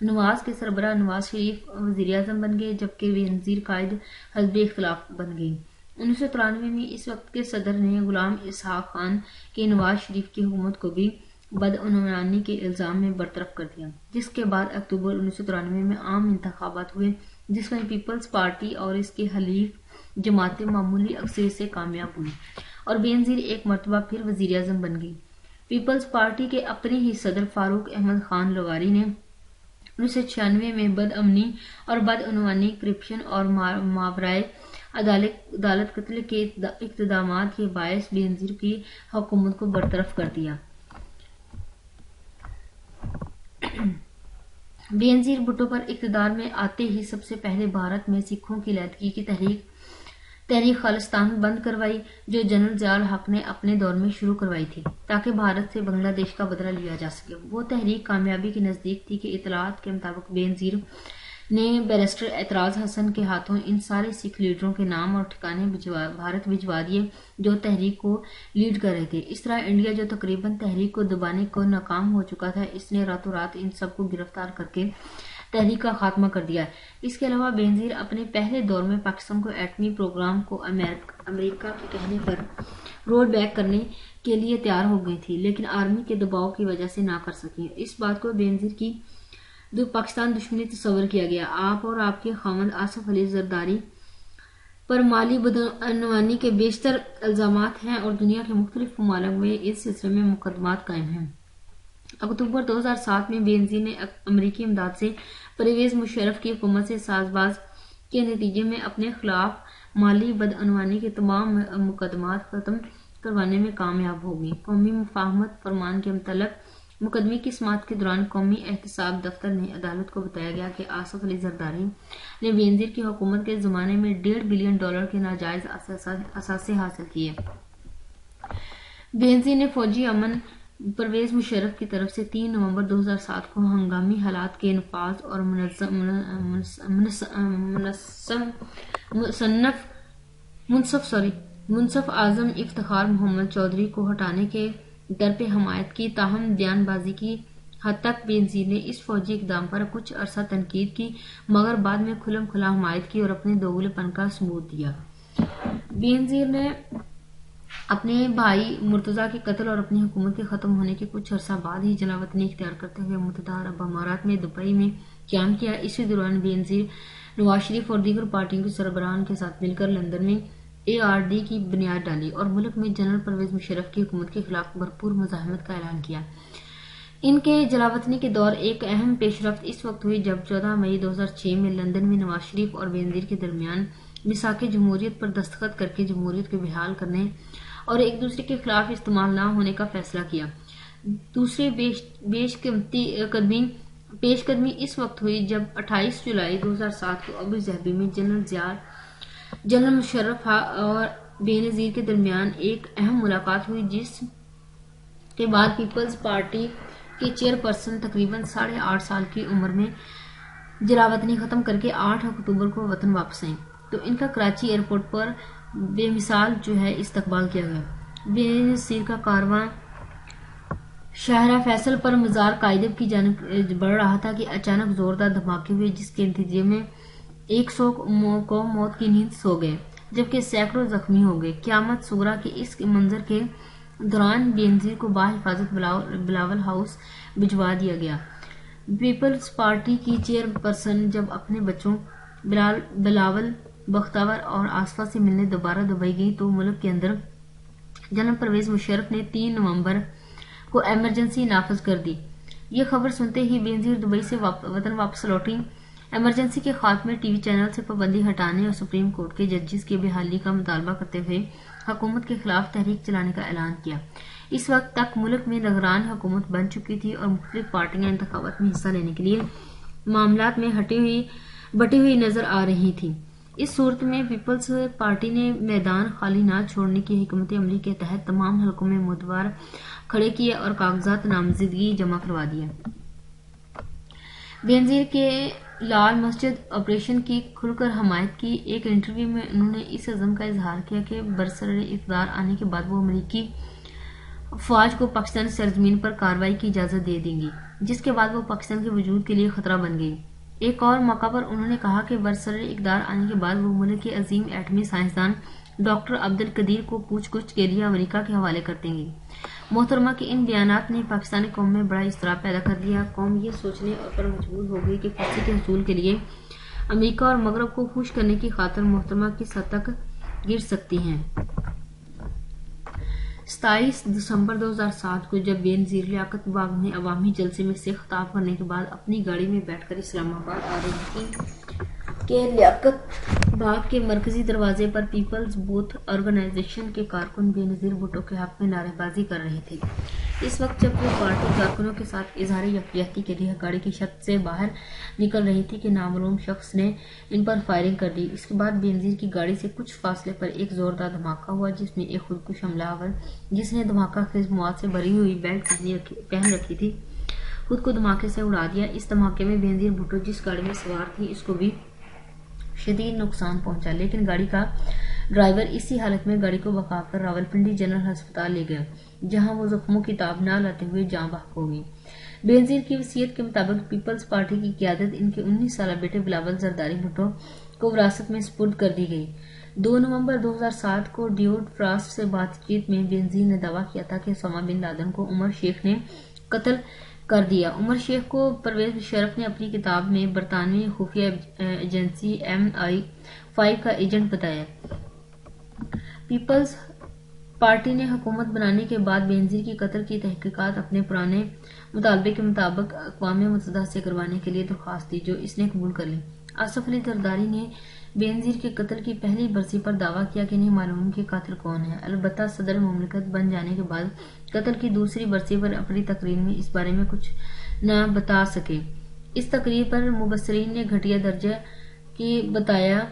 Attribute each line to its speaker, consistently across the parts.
Speaker 1: نواز کے سربراہ نواز شریف وزیر اعظم بن گئے جبکہ بینظیر قائد حزب اختلاف بن گئی۔ 1993 میں اس وقت کے صدر نے غلام اسحاق خان کے نواز شریف کی حکومت کو بھی بدعنوانی کے الزام میں برطرف کر دیا، جس کے بعد اکتوبر 1993 میں عام انتخابات ہوئے جس میں پیپلز پارٹی اور اس کے حلیف جماعتیں معمولی اکثریت سے کامیاب ہوئی اور بینظیر ایک مرتبہ پھر وزیر اعظم بن گئی۔ پیپلز پارٹی کے اپنے ہی صدر فاروق احمد خان لغاری نے 1996 میں بد امنی اور بدعنوانی، کرپشن اور ماورائے عدالت قتل کے اقدامات کے باعث بینظیر کی حکومت کو برطرف کر دیا۔ بینظیر بھٹو پر اقتدار میں آتے ہی سب سے پہلے بھارت میں سکھوں کی علیحدگی کی تحریک خالصتان بند کروائی جو جنرل ضیاء الحق نے اپنے دور میں شروع کروائی تھی تاکہ بھارت سے بنگلہ دیش کا بدلہ لیا جا سکے۔ وہ تحریک کامیابی کے نزدیک تھی کہ اطلاعات کے مطابق بینظیر نے بیرسٹر اعتراض حسن کے ہاتھوں ان سارے سکھ لیڈروں کے نام اور ٹھکانے بھارت بھجوا دیے جو تحریک کو لیڈ کر رہے تھے۔ اس طرح انڈیا جو تقریباً تحریک کو دبانے کو ناکام ہو چکا تھا، اس نے راتوں رات ان سب کو گرفتار کر کے تحریک کا خاتمہ کر دیا۔ اس کے علاوہ بینظیر اپنے پہلے دور میں پاکستان کو ایٹمی پروگرام کو امریکہ کے کہنے پر رول بیک کرنے کے لیے تیار ہو گئی تھی لیکن آرمی کے دباؤ کی وجہ سے نہ کر سکی۔ اس بات کو بینظیر کی پاکستان دشمنی تصور کیا گیا۔ آپ اور آپ کے خاوند آصف علی زرداری پر مالی بدعنوانی کے بیشتر الزامات ہیں اور دنیا کے مختلف ممالک میں اس سلسلے میں مقدمات قائم ہیں۔ اکتوبر 2007 میں بینظیر نے امریکی امداد سے پرویز مشرف کی حکومت سے ساز باز کے نتیجے میں اپنے خلاف مالی بدعنوانی کے تمام مقدمات ختم کروانے میں کامیاب ہو گئی۔ قومی مفاہمت فرمان کے متعلق مقدمے کی سماعت کے دوران قومی احتساب دفتر نے عدالت کو بتایا گیا کہ آصف علی زرداری نے بینظیر کی حکومت کے زمانے میں $1.5 بلین کے ناجائز اثاثے حاصل کیے۔ بینظیر نے فوجی امن پرویز مشرف کی طرف سے 3 نومبر 2007 کو ہنگامی حالات کے نفاذ اور منصف اعظم افتخار محمد چودھری کو ہٹانے کے در پہ حمایت کی، تاہم بیان بازی کی حد تک بینظیر نے اس فوجی اقدام پر کچھ عرصہ تنقید کی مگر بعد میں کھلم کھلا حمایت کی اور اپنے دوگلے پن کا ثبوت دیا۔ بینظیر نے اپنے بھائی مرتضیٰ کے قتل اور اپنی حکومت کے ختم ہونے کے کچھ عرصہ بعد ہی جلاوطنی اختیار کرتے ہوئے متحدہ عرب امارات میں دبئی میں قیام کیا۔ اسی دوران بینظیر نواز شریف اور دیگر پارٹیوں کے سربراہان کے ساتھ مل کر لندن میں ARD کی بنیاد ڈالی اور ملک میں جنرل پرویز مشرف کی حکومت کے خلاف بھرپور مزاحمت کا اعلان کیا۔ ان کے جلاوطنی کے دور ایک اہم پیش رفت اس وقت ہوئی جب 14 مئی 2006 میں لندن میں نواز شریف اور بینظیر کے درمیان میثاق جمہوریت پر دستخط کر کے جمہوریت کو بحال کرنے اور ایک دوسرے کے خلاف استعمال نہ ہونے کا فیصلہ کیا۔ دوسری پیش قدمی اس وقت ہوئی جب 28 جولائی 2007 کو ابو ظہبی میں جنرل مشرف اور بینظیر کے درمیان ایک اہم ملاقات ہوئی جس کے بعد پیپلز پارٹی کے چیئرپرسن تقریباً 8.5 سال کی عمر میں جلاوطنی ختم کر کے 8 اکتوبر کو وطن واپس آئیں تو ان کا کراچی ایئرپورٹ پر بے مثال استقبال کیا گیا۔ بینظیر کا کارواں شاہراہ فیصل پر مزار قائدب کی جانب بڑھ رہا تھا کہ اچانک زوردار دھماکے ہوئے جس کے نتیجے میں 100 کو موت کی نیند سو گئے جبکہ سینکڑوں زخمی ہو گئے۔ قیامت صغریٰ کے اس منظر کے دوران بینظیر کو بحفاظت بلاول ہاؤس بھجوا دیا گیا۔ پیپلز پارٹی کی چیئرپرسن جب اپنے بچوں بلاول بختیار اور آصفہ سے ملنے دوبارہ دبئی گئی تو ملک کے اندر جنرل پرویز مشرف نے 3 نومبر کو ایمرجنسی نافذ کر دی۔ یہ خبر سنتے ہی بینظیر دبئی سے وطن واپس لوٹی۔ ایمرجنسی کے خاتمے، ٹی وی چینل سے پابندی ہٹانے اور سپریم کورٹ کے ججز کی بحالی کا مطالبہ کرتے ہوئے حکومت کے خلاف تحریک چلانے کا اعلان کیا۔ اس وقت تک ملک میں نگران حکومت بن چکی تھی اور مختلف پارٹیاں انتخابات میں حصہ لینے کے لیے معاملات میں بٹی ہوئی نظر آ رہی تھیں۔ اس صورت میں پیپلز پارٹی نے میدان خالی نہ چھوڑنے کی حکمت عملی کے تحت تمام حلقوں میں امیدوار کھڑے کیے اور کاغذات نامزدگی جمع کروا دیے۔ بینظیر کے لال مسجد آپریشن کی کھل کر حمایت کی۔ ایک انٹرویو میں انہوں نے اس عزم کا اظہار کیا کہ برسر اقتدار آنے کے بعد وہ امریکی فوج کو پاکستانی سرزمین پر کارروائی کی اجازت دے دیں گی۔ جس کے بعد وہ پاکستان کے وجود کے لیے خطرہ بن گئی۔ ایک اور موقع پر انہوں نے کہا کہ برسر اقتدار آنے کے بعد وہ ملک کے عظیم ایٹمی سائنسدان ڈاکٹر عبدالقدیر کو پوچھ گچھ کے لیے امریکہ کے حوالے کر دیں گی۔ محترمہ کے ان بیانات نے پاکستانی قوم میں بڑا اضطراب پیدا کر دیا۔ قوم یہ سوچنے پر مجبور ہو گئی کہ کرسی کے حصول کے لیے امریکہ اور مغرب کو خوش کرنے کی خاطر محترمہ کس حد تک گر سکتی ہیں۔ 27 دسمبر 2007 کو جب بے نظیر لیاقت باغ نے عوامی جلسے میں سے خطاب کرنے کے بعد اپنی گاڑی میں بیٹھ کر اسلام آباد آ رہی تھی کہ لیاقت باغ کے مرکزی دروازے پر پیپلز بوتھ آرگنائزیشن کے کارکن بے نظیر بھٹو کے حق میں نعرے بازی کر رہے تھے۔ اس وقت جب وہ پارٹی کارکنوں کے ساتھ اظہار یکجہتی کے لیے گاڑی کی چھت سے باہر نکل رہی تھی کہ نامعلوم شخص نے ان پر فائرنگ کر دی۔ اس کے بعد بے نظیر کی گاڑی سے کچھ فاصلے پر ایک زوردار دھماکہ ہوا جس میں ایک خودکش حملہ آور جس نے دھماکہ خیز مواد سے بھری ہوئی بیلٹ پہن رکھی تھی خود کو دھماکے سے اڑا دیا۔ اس دھماکے میں بے نظیر بھٹو جس گاڑی میں سوار تھی اس کو بھی شدید نقصان پہنچا، لیکن گاڑی کا ڈرائیور اسی حالت میں گاڑی کو بھگا کر راولپنڈی جنرل ہسپتال لے گیا جہاں وہ زخموں کی تاب نہ لاتے ہوئے جاں بحق ہو گئی۔ بے نظیر کی وصیت کے مطابق پیپلز پارٹی کی قیادت ان کے 19 سالہ بیٹے بلاول زرداری بھٹو کو وراثت میں سپرد کر دی گئی۔ 2 نومبر 2007 کو ڈیوڈ فراسٹ سے بات چیت میں بے نظیر نے دعویٰ کیا تھا کہ اسامہ بن لادن کو عمر شیخ نے قتل کر دیا۔ عمر شیخ کو پرویز مشرف نے اپنی کتاب میں برطانوی خفیہ ایجنسی MI5 کا ایجنٹ بتایا۔ پیپلز پارٹی نے حکومت بنانے کے بعد بے نظیر کی قتل کی تحقیقات اپنے پرانے مطالبے کے مطابق اقوام متحدہ سے کروانے کے لیے درخواست دی جو اس نے قبول کر لی۔ آصف علی زرداری نے بے نظیر کے قتل کی پہلی برسی پر دعویٰ کیا کہ نہیں معلوم کہ قاتل کون ہے، البتہ صدر مملکت بن جانے کے بعد قتل کی دوسری برسی پر اپنی تقریر میں اس بارے میں کچھ نہ بتا سکے۔ اس تقریر پر مبصرین نے گھٹیا درجے کی بتایا۔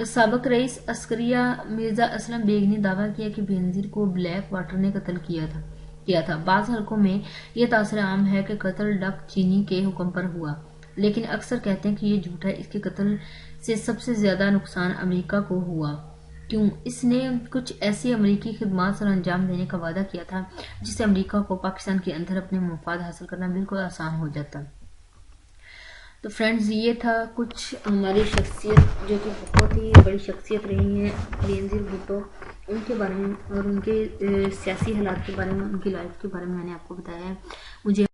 Speaker 1: سابق رئیس عسکریہ مرزا اسلم بیگ نے دعویٰ کیا کہ بے نظیر کو بلیک واٹر نے قتل کیا تھا۔ بعض حلقوں میں یہ تاثر عام ہے کہ قتل ڈک چینی کے حکم پر ہوا، لیکن اکثر کہتے ہیں کہ یہ جھوٹ ہے۔ اس کے قتل سے سب سے زیادہ نقصان امریکہ کو ہوا۔ کیوں؟ اس نے کچھ ایسی امریکی خدمات سر انجام دینے کا وعدہ کیا تھا جس سے امریکہ کو پاکستان کے اندر اپنے مفاد حاصل کرنا بالکل آسان ہو جاتا۔ تو فرینڈز یہ تھا کچھ ہماری شخصیت جو کہ بہت ہی بڑی شخصیت رہی ہے بے نظیر بھٹو، ان کے بارے میں اور ان کے سیاسی حالات کے بارے میں، ان کی لائف کے بارے میں نے آپ کو بتایا ہے۔ مجھے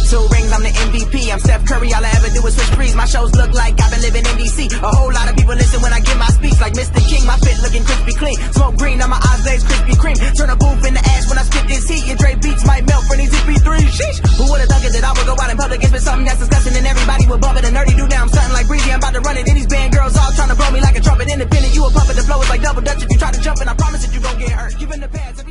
Speaker 2: Two rings, I'm the MVP. I'm Steph Curry, all I ever do is switch threes. My shows look like I've been living in DC. A whole lot of people listen when I give my speech. Like Mr. King, my fit looking crispy clean. Smoke green, on my eyes glaze Krispy Kreme. Turn a booth into ash when I spit this heat. Your Dre beats might melt from these EP3s. Sheesh. Who would've thunk it that I would go out in public and spit something that's disgusting and everybody would bump it. A nerdy dude, now I'm something like Breezy. I'm about to run it. And these band girls all trying to blow me like a trumpet. Independent, you a puppet. The flow is like double dutch if you try to jump. And I promise that you gon' get hurt. Giving the pads.